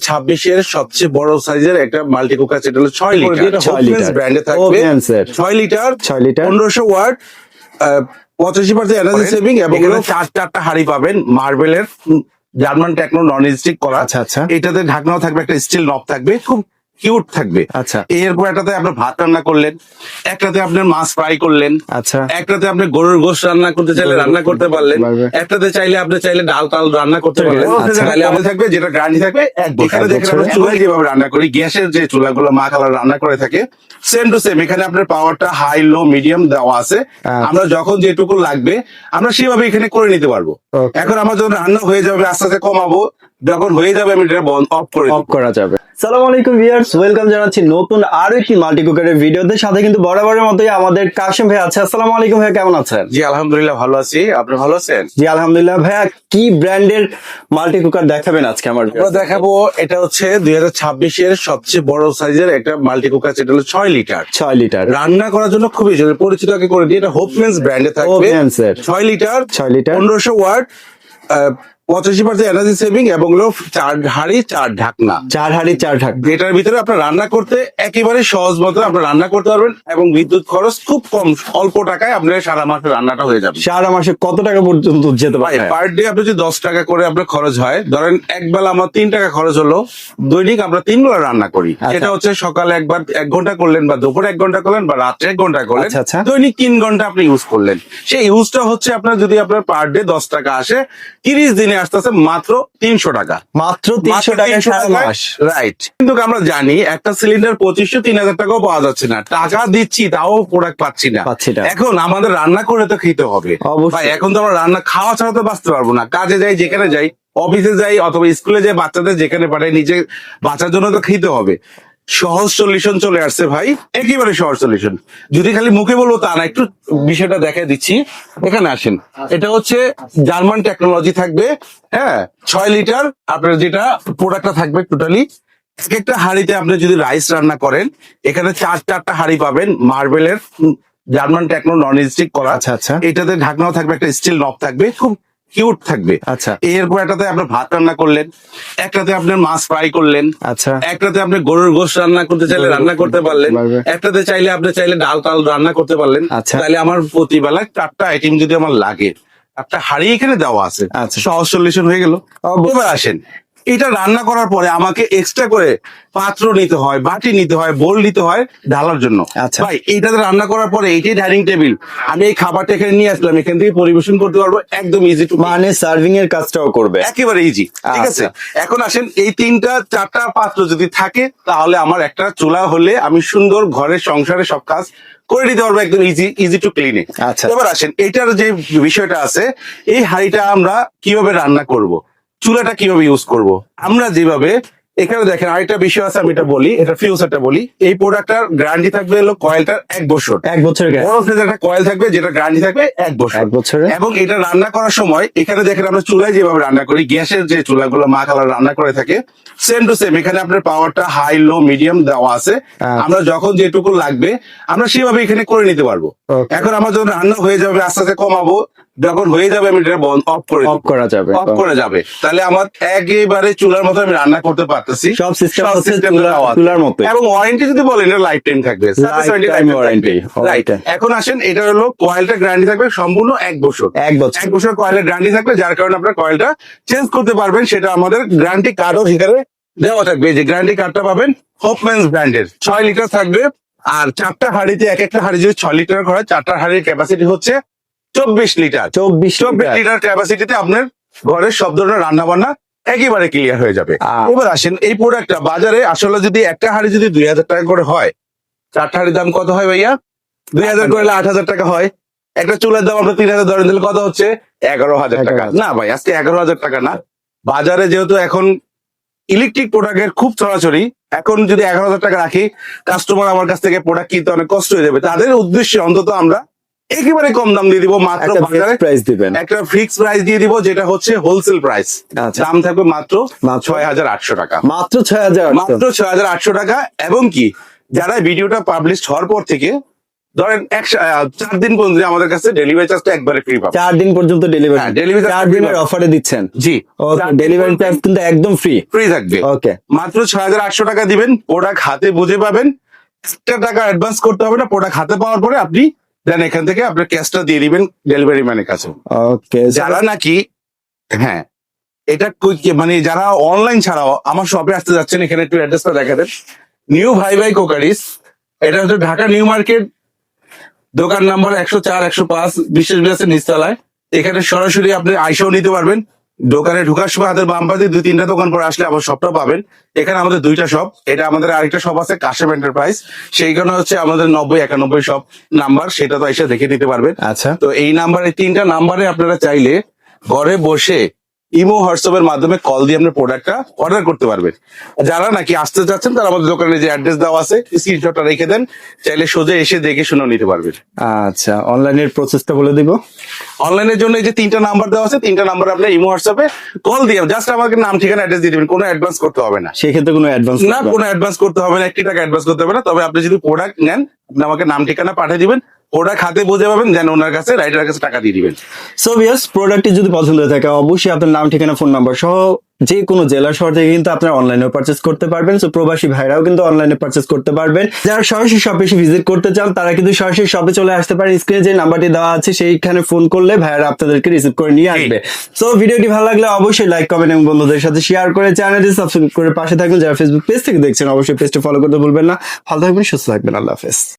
26 সবচেয়ে বড় সাইজের একটা মাল্টি কুকার সেটা হলো 6 লিটার। 6 লিটার ব্র্যান্ডে থাকবে 6 litre 6 litre 1500 watt, 85% energy saving এবং চারটা হাঁড়ি পাবেন মার্বেলের জার্মান টেকনো নন স্টিক করা। আচ্ছা আচ্ছা। এটাতে ঢাকনাও থাকবে, একটা স্টিল নব থাকবে, খুব কিউট থাকবে। আচ্ছা। এরপর একটাতে আপনার ভাত রান্না করলেন, একটাতে আপনার মাছ ফ্রাই করলেন, আচ্ছা। একটাতে আপনি গরুর গোশত রান্না করতে চাইলে রান্না করতে পারলেন, একটাতে আপনি চাইলে ডাল রান্না করতে পারলেন। তাহলে আমাদের থাকবে যেটা গ্রান্ডি থাকবে এখানে দেখেন আমরা চুলায় যেভাবে রান্না করি, গ্যাসের যে চুলাগুলো মা খালা রান্না করে থাকে সেম টু সেম এখানে আপনার পাওয়ারটা হাই লো মিডিয়াম দেওয়া আছে। আমরা যখন যেটুকু লাগবে আমরা সেভাবে এখানে করে নিতে পারবো। এখন আমার যখন রান্না হয়ে যাবে আস্তে আস্তে কমাবো, যখন হয়ে যাবে আমি এটা অফ করা যাবে। সালাম আলাইকুম ভিউয়ার্স, ওয়েলকাম জানাচ্ছি নতুন আরো একটি মাল্টি কুকারের ভিডিওতে। সাথে কিন্তু বরাবরের মতোই আমাদের কাশেম ভাই আছে। আসসালামু আলাইকুম ভাই, কেমন আছেন? জি আলহামদুলিল্লাহ ভালো আছি, আপনি ভালো আছেন? জি আলহামদুলিল্লাহ। ভাইয়া কি ব্র্যান্ডের মাল্টি কুকার দেখাবেন আজকে? আমরা দেখাবো এটা হচ্ছে 2026 সবচেয়ে বড় সাইজের একটা মাল্টি কুকার সেটা হলো 6 লিটার। 6 লিটার রান্না করার জন্য খুবই পরিচিত আগে করে দিই। এটা হোপমেন্স ব্র্যান্ডে থাকবে। 6 লিটার 1500 ওয়াট, 85% এনার্জি সেভিং এবং 4 হাঁড়ি 4 ঢাকনা। 4 হাঁড়ি 4 ঢাকনা। এটার ভিতরে আপনার রান্না করতে একেবারে সহজ মতো আপনার রান্না করতে পারবেন এবং বিদ্যুৎ খরচ খুব কম, অল্প টাকায় আপনার সারা মাসের রান্নাটা হয়ে যাবে। সারা মাসে কত টাকা পর্যন্ত যেতে পারে? পার ডে আপনি যদি 10 টাকা করে আপনার খরচ হয়, ধরেন এক বেলা আমার 3 টাকা খরচ হলো, দৈনিক আমরা 3 বেলা রান্না করি। এটা হচ্ছে সকালে একবার 1 ঘন্টা করলেন, বা দুপুরে 1 ঘন্টা করলেন, বা রাত্রে 1 ঘন্টা করলেন, দৈনিক 3 ঘন্টা আপনি ইউজ করলেন। সেই ইউজটা হচ্ছে আপনার যদি আপনার পার ডে 10 টাকা আসে, 30 দিনে আসতেছে মাত্র 300 টাকা। মাত্র 300 টাকা সারা মাস, রাইট। কিন্তু আমরা জানি একটা সিলিন্ডার 2500-3000 টাকাও পাওয়া যাচ্ছে না, টাকা দিচ্ছি তাও প্রোডাক্ট পাচ্ছি না। এখন আমাদের রান্না করে তো খেতে হবে ভাই। এখন তো আমরা রান্না খাওয়া ছাড়া তো বাঁচতে পারবো না। কাজে যাই, যেখানে যাই, অফিসে যাই অথবা স্কুলে যাই, বাচ্চাদের যেখানে পাঠাই, নিজে বাঁচার জন্য তো খেতে হবে। সহজ সলিউশন চলে আসছে ভাই, একেবারে সহজ সলিউশন। যদি খালি মুখে বলবো তা না, একটু বিষয়টা দেখাই দিচ্ছি। এখানে আসেন, এটা হচ্ছে জার্মান টেকনোলজি থাকবে। হ্যাঁ, 6 লিটার আপনার যেটা প্রোডাক্টটা থাকবে টোটালি। এক একটা হাঁড়িতে আপনি যদি রাইস রান্না করেন, এখানে 4টা হাঁড়ি পাবেন মার্বেলের জার্মান টেকনো নন স্টিক করা। আচ্ছা আচ্ছা। এটাতে ঢাকনাও থাকবে, একটা স্টিল নব থাকবে, খুব কিউট থাকবে। আচ্ছা। এরপর একটাতে আপনার ভাত রান্না করলেন, একটাতে আপনার মাছ ফ্রাই করলেন, আচ্ছা, একটাতে আপনি গরুর গোশত রান্না করতে চাইলে রান্না করতে পারলেন, একটাতে আপনি চাইলে ডাল রান্না করতে পারলেন। তাহলে আমার প্রতিবেলায় 4টা আইটেম যদি আমার লাগে, একটা হাঁড়ি এখানে দেওয়া আছে। সহজ সলিউশন হয়ে গেল। এবার আসেন, এটা রান্না করার পরে আমাকে এক্সট্রা করে পাত্র নিতে হয়, বাটি নিতে হয়, বোল নিতে হয় ঢালার জন্য। ভাই এইটাতে রান্না করার পরে এইটাই ডাইনিং টেবিল, আমি এই খাবারটা এখানে নিয়ে আসলাম, এখান থেকে পরিবেশন করতে পারবো, একদম ইজি টু, মানে সার্ভিং এর কাজটাও করবে, একেবারে ইজি। ঠিক আছে, এখন আসেন, এই 3-4টা পাত্র যদি থাকে তাহলে আমার একটা চুলা হলে আমি সুন্দর ঘরের সংসারে সব কাজ করে নিতে পারবো, একদম ইজি টু ক্লিনে। এবার আসেন, এটার যে বিষয়টা আছে, এই হাঁড়িটা আমরা কিভাবে রান্না করব, চুলাটা কিভাবে ইউজ করব। আমরা যেভাবে এখানে দেখেন, আরেকটা বিষয় আছে, আমি এটা বলি, এটা ফিউচারটা বলি। এই প্রোডাক্টটার গ্যারান্টি থাকবে হলো কয়েলটার 1 বছর। 1 বছর একটা কয়েল থাকবে যেটা গ্যারান্টি থাকবে 1 বছর। এবং এটা রান্না করার সময় এখানে দেখেন আমরা চুলায় যেভাবে রান্না করি, গ্যাসের যে চুলাগুলো মা খালা রান্না করে থাকে সেম টু সেম এখানে আপনার পাওয়ারটা হাই লো মিডিয়াম দেওয়া আছে। আমরা যখন যেটুকু লাগবে আমরা সেভাবে এখানে করে নিতে পারবো। এখন আমার যখন রান্না হয়ে যাবে আস্তে আস্তে কমাবো, যখন হয়ে যাবে আমি এটা অফ করা যাবে। তাহলে আমার একেবারে চুলার মতো আমি রান্না করতে পারতেছি, সব সিস্টেম চুলার মতো। এবং ওয়ারেন্টি যদি বলেন, এটা লাইফ টাইম থাকবে, ওয়ারেন্টি। রাইট। এখন আসেন, এটা হলো কয়েলটা গ্যারান্টি থাকবে সম্পূর্ণ 1 বছর। 1 বছর কয়েলের গ্যারান্টি থাকবে, যার কারণে আপনার কয়েলটা চেঞ্জ করতে পারবেন। সেটা আমাদের গ্যারান্টি কার্ডও সেখানে দেওয়া থাকবে। যে গ্যারান্টি কার্ডটা পাবেন হোপমেন্স ব্র্যান্ডের, 6 লিটার থাকবে। আর 4টা হাঁড়িতে, এক একটা হাঁড়ি যদি 6 লিটার হয়, 4টা হাঁড়ির ক্যাপাসিটি হচ্ছে 24 লিটার। 24 লিটার ক্যাপাসিটিতে আপনার ঘরের সব ধরনের রান্না বান্না একেবারে ক্লিয়ার হয়ে যাবে। এবার আসেন, এই প্রোডাক্টটা বাজারে আসলে যদি একটা হাঁড়ি যদি 2000 টাকা করে হয়, 4টা হাঁড়ির দাম কত হয় ভাইয়া? 2000 করলে 8000 টাকা হয়। একটা চুলের দাম আপনার 3000 ধরেন, দিলে কত হচ্ছে? 11,000 টাকা। না ভাই, আজকে 11,000 টাকা না। বাজারে যেহেতু এখন ইলেকট্রিক প্রোডাক্টের খুব ছড়াছড়ি, এখন যদি 11,000 টাকা রাখি, কাস্টমার আমার কাছ থেকে প্রোডাক্ট কিনতে অনেক কষ্ট হয়ে যাবে। তাদের উদ্দেশ্যে অন্তত আমরা একেবারে কম দাম দিয়ে দিব, মাত্র একটা ফিক্স প্রাইস দিয়ে দিব, যেটা হচ্ছে হোলসেল প্রাইস। দাম থাকবে মাত্র 6,800 টাকা। মাত্র 6,800 টাকা। এবং কি, যারা ভিডিওটা পাবলিশ হওয়ার পর থেকে ধরেন 4 দিন পর্যন্ত আমাদের কাছে ডেলিভারি চার্জটা একবারে ফ্রি পাবেন। 4 দিন পর্যন্ত ডেলিভারি, হ্যাঁ, delivery charge 4 দিনের অফারে দিচ্ছেন। জি, ওকে, ডেলিভারি চার্জ কিন্তু একদম ফ্রি। ফ্রি থাকবে। ওকে, মাত্র 6,800 টাকা দিবেন, প্রোডাক্ট হাতে বুঝে পাবেন, 1 টাকা অ্যাডভান্স করতে হবে না। প্রোডাক্ট হাতে পাওয়ার পরে আপনি দেন এখান থেকে আপনার ক্যাশটা দিয়ে দিবেন ডেলিভারি ম্যানের কাছে। ওকে, যারা নাকি হ্যাঁ এটা মানে যারা অনলাইন ছাড়াও আমার শপে আসতে যাচ্ছেন, এখানে একটু অ্যাড্রেসটা দেখা দেন। নিউ ভাই ভাই কোকারিস, এটা হচ্ছে ঢাকা নিউ মার্কেট, দোকান নাম্বার 104, 105 বিশেষ বিলাসের নিচতলায়। এখানে সরাসরি আপনি আইসাও নিতে পারবেন। দোকানে ঢোকার সময় হাতের বাম পাশে 2-3টা দোকান পরে আসলে আবার শপটা পাবেন। এখানে আমাদের 2টা শপ, এটা আমাদের আরেকটা শপ আছে কাশেম এন্টারপ্রাইজ, সেইখানে হচ্ছে আমাদের 90-91 শপ নাম্বার, সেটা তো এসে দেখে নিতে পারবেন। আচ্ছা, তো এই নাম্বারে 3টা নাম্বারে আপনারা চাইলে ঘরে বসে ইমো হোয়াটসঅ্যাপের মাধ্যমে কল দিয়ে আপনার প্রোডাক্টটা অর্ডার করতে পারবেন। যারা নাকি আসতে চাচ্ছেন তারা আমাদের দোকানে যে অ্যাড্রেস দেওয়া আছে স্ক্রিনশটটা রেখে দেন, চাইলে সোজা এসে দেখে শুনে নিতে পারবেন। আচ্ছা, অনলাইনের প্রসেসটা বলে দিব। অনলাইনের জন্য এই যে 3টা নাম্বার দেওয়া আছে, 3টা নাম্বার আপনি ইমো হোয়াটসঅ্যাপে কল দিয়ে জাস্ট আমাকে নাম ঠিকানা অ্যাড্রেস দিয়ে দিবেন, কোনো অ্যাডভান্স করতে হবে না। সেক্ষেত্রে কোনো অ্যাডভান্স না, কোনো অ্যাডভান্স করতে হবে না, 1 টাকা অ্যাডভান্স করতে হবে না। তবে আপনি যদি প্রোডাক্ট নেন, আপনি আমাকে নাম ঠিকানা পাঠিয়ে দিবেন, প্রোডাক্ট হাতে বুঝে পাবেন, দেন ওনার কাছে রাইটারের কাছে টাকা দিয়ে দিবেন। সো ভিউয়ার্স, প্রোডাক্টটি যদি পছন্দ হয়ে থাকে অবশ্যই আপনার নাম ঠিকানা ফোন নাম্বার সহ যে কোনো জেলা শহর থেকে কিন্তু আপনারা অনলাইনে পারচেস করতে পারবেন। সো প্রবাসী ভাইরাও কিন্তু অনলাইনে পারচেস করতে পারবেন। যারা সরাসরি শপে এসে ভিজিট করতে চান তারা কিন্তু সরাসরি শপে চলে আসতে পারেন। স্ক্রিনে যে নাম্বারটি দেওয়া আছে সেইখানে ফোন করলে ভাইরা আপনাদেরকে রিসিভ করে নিয়ে আসবে। সো ভিডিওটি ভালো লাগলে অবশ্যই লাইক কমেন্ট এবং বন্ধুদের সাথে শেয়ার করে চ্যানেলটি সাবস্ক্রাইব করে পাশে থাকবেন। যারা ফেসবুক পেজ থেকে দেখছেন অবশ্যই পেজটি ফলো করতে ভুলবেন না। ভালো থাকবেন, সুস্থ থাকবেন, আল্লাহ হাফেজ।